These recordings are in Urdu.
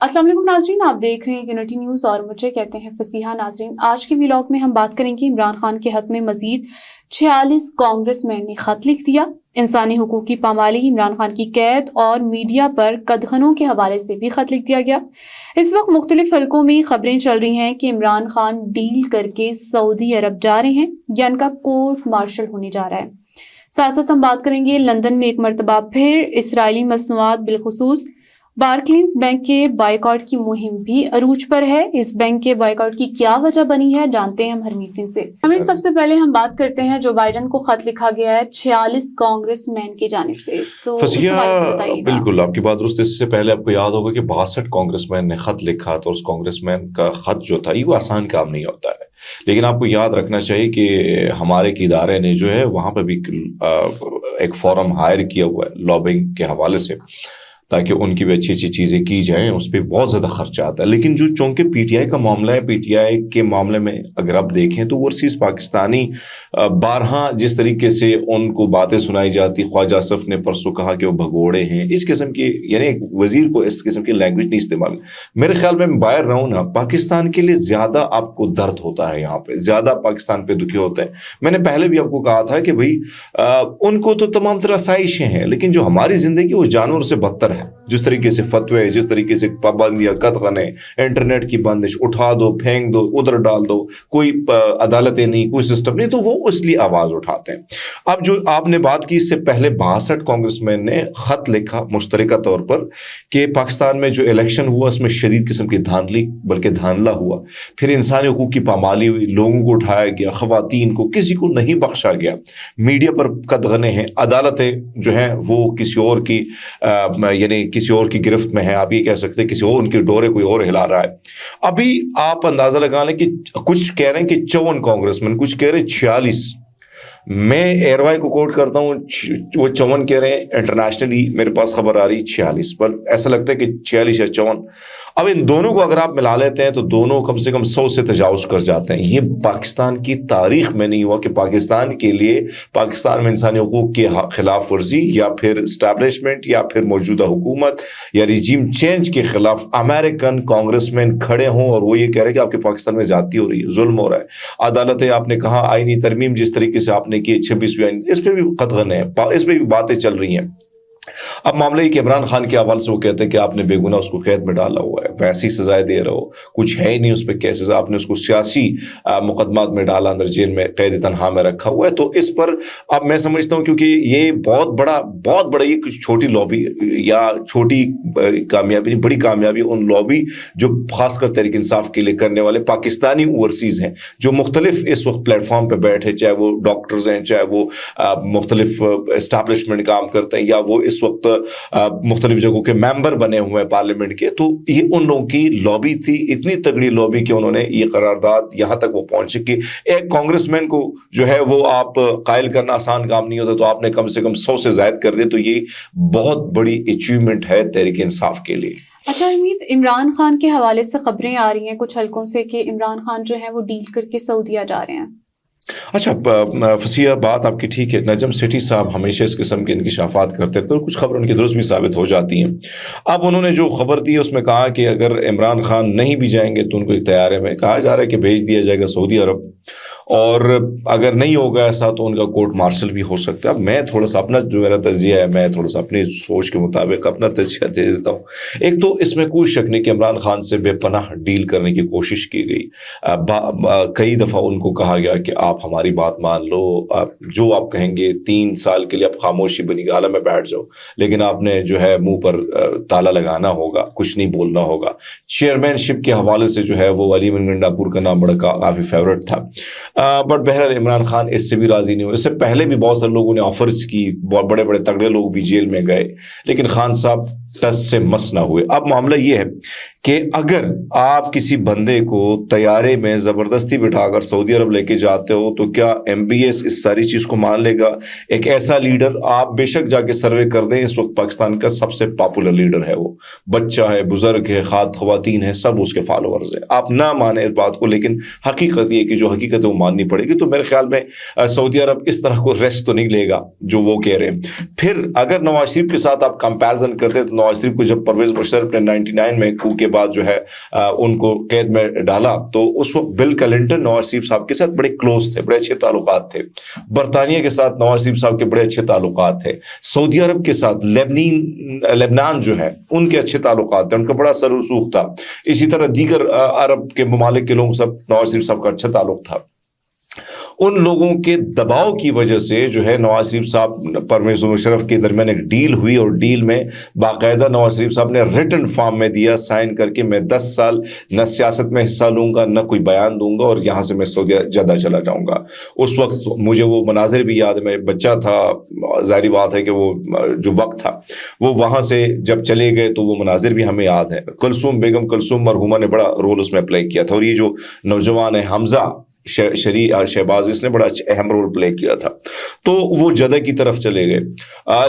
السلام علیکم ناظرین، آپ دیکھ رہے ہیں یونٹی نیوز اور مجھے کہتے ہیں فصیحہ ناظرین۔ آج کے ویلاگ میں ہم بات کریں گے عمران خان کے حق میں مزید 46 کانگریس مین نے خط لکھ دیا۔ انسانی حقوق کی پامالی، عمران خان کی قید اور میڈیا پر قدغنوں کے حوالے سے بھی خط لکھ دیا گیا۔ اس وقت مختلف حلقوں میں خبریں چل رہی ہیں کہ عمران خان ڈیل کر کے سعودی عرب جا رہے ہیں یا ان کا کورٹ مارشل ہونے جا رہا ہے۔ ساتھ ساتھ ہم بات کریں گے لندن میں ایک مرتبہ پھر اسرائیلی مصنوعات بالخصوص بارکلینز بینک کے بائیکاٹ کی مہم بھی عروج پر ہے۔ اس بینک کے بائیکاٹ کی کیا وجہ بنی ہے، جانتے ہیں ہم ہرمیت سنگھ سے۔ سب سے پہلے ہم بات کرتے ہیں جو بائیڈن کو خط لکھا گیا ہے 46 کانگریس مین کی جانب سے، تو بالکل آپ کی بات درست۔ اس سے پہلے آپ کو یاد ہوگا کہ 62 کانگریس مین نے خط لکھا تو اس کانگریس مین کا خط جو تھا یہ آسان کام نہیں ہوتا ہے، لیکن آپ کو یاد رکھنا چاہیے کہ ہمارے ایک ادارے نے جو ہے وہاں پہ بھی ایک فورم ہائر کیا ہوا ہے لابنگ کے حوالے سے، تاکہ ان کی بھی اچھی اچھی چیزیں کی جائیں۔ اس پہ بہت زیادہ خرچہ آتا ہے، لیکن جو چونکہ پی ٹی آئی کا معاملہ ہے، پی ٹی آئی کے معاملے میں اگر آپ دیکھیں تو اوورسیز پاکستانی بارہا جس طریقے سے ان کو باتیں سنائی جاتی، خواجہ آصف نے پرسوں کہا کہ وہ بھگوڑے ہیں، اس قسم کی، یعنی ایک وزیر کو اس قسم کی لینگویج نہیں استعمال۔ میرے خیال میں باہر رہوں نا، پاکستان کے لیے زیادہ آپ کو درد ہوتا ہے، یہاں پہ زیادہ پاکستان پہ دکھی ہوتا ہے۔ میں نے پہلے بھی آپ کو کہا تھا کہ بھائی ان کو تو تمام طرح آسائشیں ہیں، لیکن جو ہماری زندگی وہ جانور سے بدتر ہے۔ جس طریقے سے فتوے، جس طریقے سے پابندیاں، قدغنے، انٹرنیٹ کی بندش، اٹھا دو، پھینک دو، ادھر ڈال دو، کوئی عدالتیں نہیں، کوئی سسٹم نہیں، تو وہ اس لیے آواز اٹھاتے ہیں۔ اب جو آپ نے بات کی، اس سے پہلے 62 کانگریس مین نے خط لکھا مشترکہ طور پر کہ پاکستان میں جو الیکشن ہوا اس میں شدید قسم کی دھاندلی بلکہ دھاندلا ہوا، پھر انسانی حقوق کی پامالی ہوئی، لوگوں کو اٹھایا گیا، خواتین کو، کسی کو نہیں بخشا گیا، میڈیا پر قدغنے ہیں، عدالتیں جو ہیں وہ کسی اور کی یعنی کسی اور کی گرفت میں ہے، آپ یہ کہہ سکتے ہیں کسی اور ان کے ڈورے کوئی اور ہلا رہا ہے۔ ابھی آپ اندازہ لگا لیں کہ کچھ کہہ رہے ہیں کہ 54 کانگریس مین، کچھ کہہ رہے ہیں 46۔ میں ایئر وائی کو کوٹ کرتا ہوں، وہ 54 کہہ رہے ہیں، انٹرنیشنلی میرے پاس خبر آ رہی 46 پر، ایسا لگتا ہے کہ 46 یا 54۔ اب ان دونوں کو اگر آپ ملا لیتے ہیں تو دونوں کم سے کم 100 سے تجاوز کر جاتے ہیں۔ یہ پاکستان کی تاریخ میں نہیں ہوا کہ پاکستان کے لیے، پاکستان میں انسانی حقوق کی خلاف ورزی یا پھر اسٹیبلشمنٹ یا پھر موجودہ حکومت یا ریجیم چینج کے خلاف امریکن کانگریس مین کھڑے ہوں اور وہ یہ کہہ رہے ہیں کہ آپ کے پاکستان میں زیادتی ہو رہی ہے، ظلم ہو رہا ہے۔ عدالتیں، آپ نے کہا آئینی ترمیم جس طریقے سے آپ نے کی 26ویں آئین، اس پہ بھی قدغن ہے، اس پہ بھی باتیں چل رہی ہیں۔ اب معاملہ یہ کہ عمران خان کے حوالے سے وہ کہتے ہیں کہ آپ نے بے گناہ اس کو قید میں ڈالا ہوا ہے، ویسی سزائیں دے رہے ہو، کچھ ہے ہی نہیں اس پہ کیسز، آپ نے اس کو سیاسی مقدمات میں ڈالا، اندر جیل میں قید تنہا میں رکھا ہوا ہے۔ تو اس پر اب میں سمجھتا ہوں کیونکہ یہ بہت بڑا یہ کچھ چھوٹی لابی یا چھوٹی کامیابی نہیں، بڑی کامیابی ان لابی جو خاص کر تحریک انصاف کے لیے کرنے والے پاکستانی اوورسیز ہیں، جو مختلف اس وقت پلیٹ فارم پہ بیٹھے، چاہے وہ ڈاکٹرز ہیں، چاہے وہ مختلف اسٹیبلشمنٹ کام کرتے ہیں، یا وہ اس وقت مختلف جگہوں کے ممبر بنے ہوئے ہیں پارلیمنٹ کے۔ تو یہ ان لوگوں کی لابی تھی، اتنی تگڑی لابی کہ انہوں نے یہ قرارداد یہاں تک وہ پہنچے کہ ایک کانگریس مین کو جو ہے وہ آپ قائل کرنا آسان کام نہیں ہوتا، تو آپ نے کم سے کم 100 سے زائد کر دے، تو یہ بہت بڑی اچیومنٹ ہے تحریک انصاف کے لیے۔ اچھا امید، عمران خان کے حوالے سے خبریں آ رہی ہیں کچھ حلقوں سے کہ عمران خان جو ہے وہ ڈیل کر کے سعودیہ جا رہے ہیں۔ اچھا، فصیح بات آپ کی ٹھیک ہے۔ نجم سیٹھی صاحب ہمیشہ اس قسم کے انکشافات کرتے تھے اور کچھ خبر ان کی درست بھی ثابت ہو جاتی ہیں۔ اب انہوں نے جو خبر دی اس میں کہا کہ اگر عمران خان نہیں بھی جائیں گے تو ان کو ایک طیارے میں کہا جا رہا ہے کہ بھیج دیا جائے گا سعودی عرب، اور اگر نہیں ہوگا ایسا تو ان کا کورٹ مارشل بھی ہو سکتا ہے۔ اب میں تھوڑا سا اپنا جو میرا تجزیہ ہے، میں تھوڑا سا اپنی سوچ کے مطابق اپنا تجزیہ دے دیتا ہوں۔ ایک تو اس میں کوئی شک نہیں کہ عمران خان سے بے پناہ ڈیل کرنے کی کوشش کی گئی، کئی دفعہ ان کو کہا گیا کہ آپ ہماری بات مان لو، جو آپ کہیں گے 3 سال کے لیے آپ خاموشی بنی گالا میں بیٹھ جاؤ، لیکن آپ نے جو ہے منہ پر تالا لگانا ہوگا، کچھ نہیں بولنا ہوگا۔ چیئرمین شپ کے حوالے سے جو ہے وہ علی گنڈا پور کا نام بڑا کافی فیورٹ تھا، بٹ بہرحال عمران خان اس سے بھی راضی نہیں ہوئے۔ اس سے پہلے بھی بہت سارے لوگوں نے آفرز کی، بڑے بڑے تگڑے لوگ بھی جیل میں گئے، لیکن خان صاحب ٹس سے مس نہ ہوئے۔ اب معاملہ یہ ہے کہ اگر آپ کسی بندے کو طیارے میں زبردستی بٹھا کر سعودی عرب لے کے جاتے ہو تو کیا MBS اس ساری چیز کو مان لے گا؟ ایک ایسا لیڈر، آپ بے شک جا کے سروے کر دیں، اس وقت پاکستان کا سب سے پاپولر لیڈر ہے، وہ بچہ ہے، بزرگ ہے، خواتین ہیں، سب اس کے فالوورز ہیں. آپ نہ مانیں اس بات کو، لیکن حقیقت یہ کہ جو حقیقت ہے وہ ماننی پڑے گی. تو میرے خیال میں سعودی عرب اس طرح کو ریسٹ تو نہیں لے گا جو وہ کہہ رہے ہیں. پھر اگر نواز شریف کے ساتھ آپ کمپیرزن کرتے تو نواز شریف کو جب پرویز مشرف نے 99 میں کو کے بعد جو ہے ان کو قید میں ڈالا تو اس وقت بل کلنٹن نواز شریف صاحب کے ساتھ بڑے کلوز تھے، بڑے اچھے تعلقات تھے. برطانیہ کے ساتھ نواز شریف صاحب کے بڑے اچھے تعلقات تھے. سعودی عرب کے ساتھ لبنان جو ہے ان کے اچھے تعلقات تھے، ان کا بڑا سر رسوخ تھا. اسی طرح دیگر عرب کے ممالک کے لوگوں سب نواز شریف صاحب کا اچھا تعلق تھا. ان لوگوں کے دباؤ کی وجہ سے جو ہے نواز شریف صاحب پرویز مشرف کے درمیان ایک ڈیل ہوئی، اور ڈیل میں باقاعدہ نواز شریف صاحب نے ریٹن فارم میں دیا سائن کر کے، میں 10 سال نہ سیاست میں حصہ لوں گا، نہ کوئی بیان دوں گا، اور یہاں سے میں سعودی جدہ چلا جاؤں گا. اس وقت مجھے وہ مناظر بھی یاد ہے، میں بچہ تھا، ظاہری بات ہے کہ وہ جو وقت تھا وہ وہاں سے جب چلے گئے تو وہ مناظر بھی ہمیں یاد ہے. بیگم کلثوم مرحومہ نے بڑا رول اس میں پلے کیا تھا، اور یہ جو نوجوان ہے حمزہ شہباز، اس نے بڑا اہم رول پلے کیا تھا. تو وہ جدہ کی طرف چلے گئے.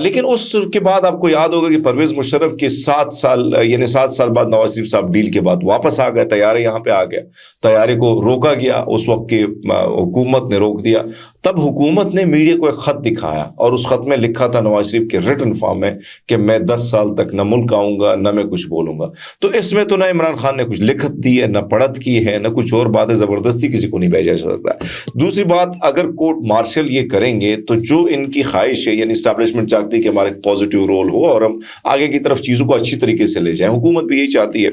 لیکن اس کے بعد آپ کو یاد ہوگا کہ پرویز مشرف کے 7 سال بعد نواز شریف صاحب ڈیل کے بعد واپس آ گئے، طیارے یہاں پہ آ گیا، طیارے کو روکا گیا، اس وقت کی حکومت نے روک دیا. تب حکومت نے میڈیا کو ایک خط دکھایا، اور اس خط میں لکھا تھا نواز شریف کے ریٹن فارم میں کہ میں 10 سال تک نہ ملک آؤں گا، نہ میں کچھ بولوں گا. تو اس میں تو نہ عمران خان نے کچھ لکھت دی ہے، نہ پڑھت کی ہے، نہ کچھ اور باتیں، زبردستی کسی کو نہیں بھیجا جا سکتا. دوسری بات، اگر کورٹ مارشل یہ کریں گے تو جو ان کی خواہش ہے، یعنی اسٹیبلشمنٹ چاہتی ہے کہ ہمارا ایک پازیٹیو رول ہو اور ہم آگے کی طرف چیزوں کو اچھی طریقے سے لے جائیں، حکومت بھی یہی چاہتی ہے.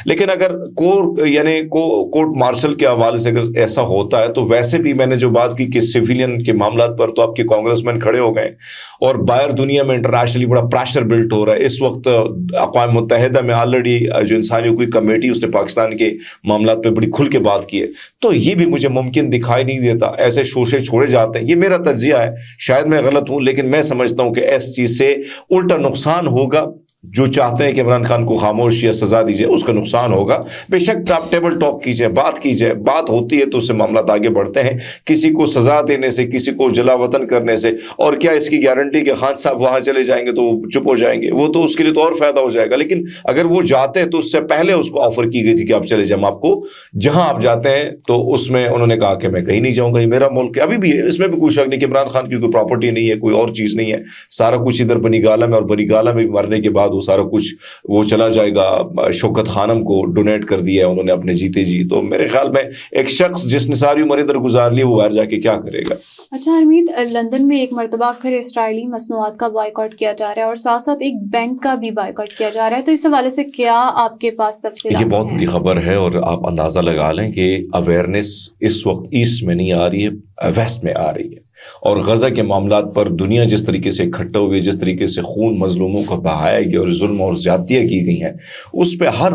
لیکن اگر کورٹ مارشل کے حوالے سے اگر ایسا ہوتا ہے تو ویسے بھی میں نے جو بات کی کہ سویلین کے معاملات پر تو آپ کے کانگریس مین کھڑے ہو گئے، اور باہر دنیا میں انٹرنیشنلی بڑا پریشر بلٹ ہو رہا ہے. اس وقت اقوام متحدہ میں آلریڈی جو انسانی حقوق کمیٹی، اس نے پاکستان کے معاملات پہ بڑی کھل کے بات کی ہے. تو یہ بھی مجھے ممکن دکھائی نہیں دیتا، ایسے شوشے چھوڑے جاتے ہیں. یہ میرا تجزیہ ہے، شاید میں غلط ہوں، لیکن میں سمجھتا ہوں کہ اس چیز سے الٹا نقصان ہوگا. جو چاہتے ہیں کہ عمران خان کو خاموش یا سزا دیجیے، اس کا نقصان ہوگا. بے شک آپ ٹیبل ٹاک کیجئے، بات کیجئے، بات ہوتی ہے تو اس سے معاملات آگے بڑھتے ہیں. کسی کو سزا دینے سے، کسی کو جلا وطن کرنے سے، اور کیا اس کی گارنٹی کہ خان صاحب وہاں چلے جائیں گے تو وہ چپ ہو جائیں گے؟ وہ تو اس کے لیے تو اور فائدہ ہو جائے گا. لیکن اگر وہ جاتے ہیں تو اس سے پہلے اس کو آفر کی گئی تھی کہ آپ چلے جائیں، آپ کو جہاں آپ جاتے ہیں. تو اس میں انہوں نے کہا کہ میں کہیں نہیں جاؤں گا، یہ میرا ملک ہے. ابھی بھی اس میں بھی کوئی شک نہیں کہ عمران خان کی کوئی پراپرٹی نہیں ہے، کوئی اور چیز نہیں ہے، سارا کچھ ادھر بنی گالہ میں، اور بنی گالہ میں مرنے کے بعد وہ سارا کچھ وہ چلا جائے گا. شوکت خانم کو ڈونیٹ کر دیا ہے انہوں نے اپنے جیتے جی. تو میرے خیال میں ایک شخص جس نے ساری عمر ادھر گزار لی، وہ باہر جا کے کیا کرے گا؟ اچھا حمید، لندن میں ایک مرتبہ پھر اسرائیلی مصنوعات کا بائیکاٹ کیا جا رہا ہے، اور ساتھ ساتھ ایک بینک کا بھی بائیکاٹ کیا جا رہا ہے. تو اس حوالے سے کیا آپ کے پاس سب سے یہ بہت بڑی خبر ہے، اور آپ اندازہ لگا لیں کہ اویئرنیس اس وقت ایسٹ میں نہیں آ رہی ہے، ویسٹ میں آ رہی ہے. اور غزہ کے معاملات پر دنیا جس طریقے سے اکٹھا ہوئی، جس طریقے سے خون مظلوموں کو بہایا گیا اور ظلم اور زیادتیاں کی گئی ہیں، اس پہ ہر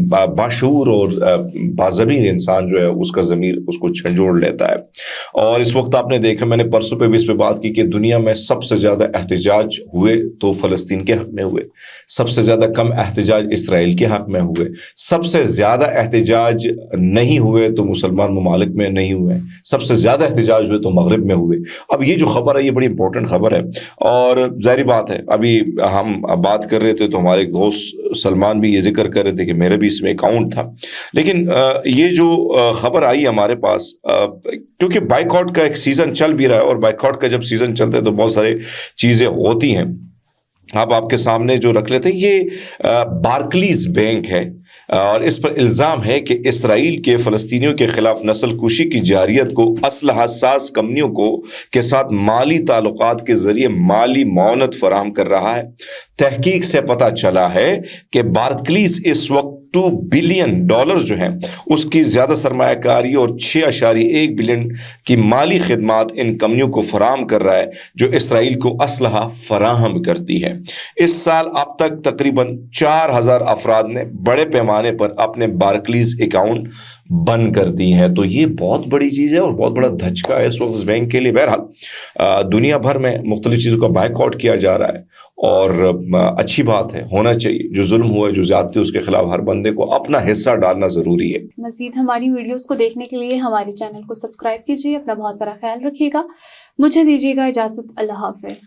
باشعور اور باضمیر انسان جو ہے اس کا ضمیر اس کو جھنجھوڑ لیتا ہے. اور اس وقت آپ نے دیکھا، میں نے پرسوں پہ بھی اس پہ بات کی کہ دنیا میں سب سے زیادہ احتجاج ہوئے تو فلسطین کے حق میں ہوئے، سب سے زیادہ کم احتجاج اسرائیل کے حق میں ہوئے، سب سے زیادہ احتجاج نہیں ہوئے تو مسلمان ممالک میں نہیں ہوئے، سب سے زیادہ احتجاج ہوئے تو مغرب میں ہوئے. اب یہ جو خبر ہے یہ بڑی امپورٹنٹ خبر ہے، اور ظاہری بات ہے ابھی ہم بات کر رہے تھے تو ہمارے ایک دوست سلمان بھی یہ ذکر کر رہے تھے کہ میرے بھی اس میں اکاؤنٹ تھا. لیکن یہ جو خبر آئی ہمارے پاس، کیونکہ بائیکاٹ کا ایک سیزن چل بھی رہا ہے، اور بائیکاٹ کا جب سیزن چلتا ہے تو بہت سارے چیزیں ہوتی ہیں. آپ کے سامنے جو رکھ لیتے ہیں، یہ بارکلیز بینک ہے، اور اس پر الزام ہے کہ اسرائیل کے فلسطینیوں کے خلاف نسل کشی کی جارحیت کو اسلحہ ساز کمپنیوں کے ساتھ مالی تعلقات کے ذریعے مالی معاونت فراہم کر رہا ہے. تحقیق سے پتہ چلا ہے کہ بارکلیز اس وقت $2 بلین جو ہیں اس کی زیادہ سرمایہ کاری اور 6.1 بلین کی مالی خدمات ان کمپنیوں کو فراہم کر رہا ہے جو اسرائیل کو اسلحہ فراہم کرتی ہے. اس سال اب تک تقریباً 4000 افراد نے بڑے پیمانے پر اپنے بارکلیز اکاؤنٹ بند کر دی ہیں. تو یہ بہت بڑی چیز ہے اور بہت بڑا دھچکا ہے اس وقت اس بینک کے لیے. بہرحال دنیا بھر میں مختلف چیزوں کا بائیکاٹ کیا جا رہا ہے، اور اچھی بات ہے، ہونا چاہیے. جو ظلم ہوا ہے، جو زیادتی، اس کے خلاف ہر بندے کو اپنا حصہ ڈالنا ضروری ہے. مزید ہماری ویڈیوز کو دیکھنے کے لیے ہمارے چینل کو سبسکرائب کیجیے. اپنا بہت سارا خیال رکھیے گا. مجھے دیجیے گا اجازت. اللہ حافظ.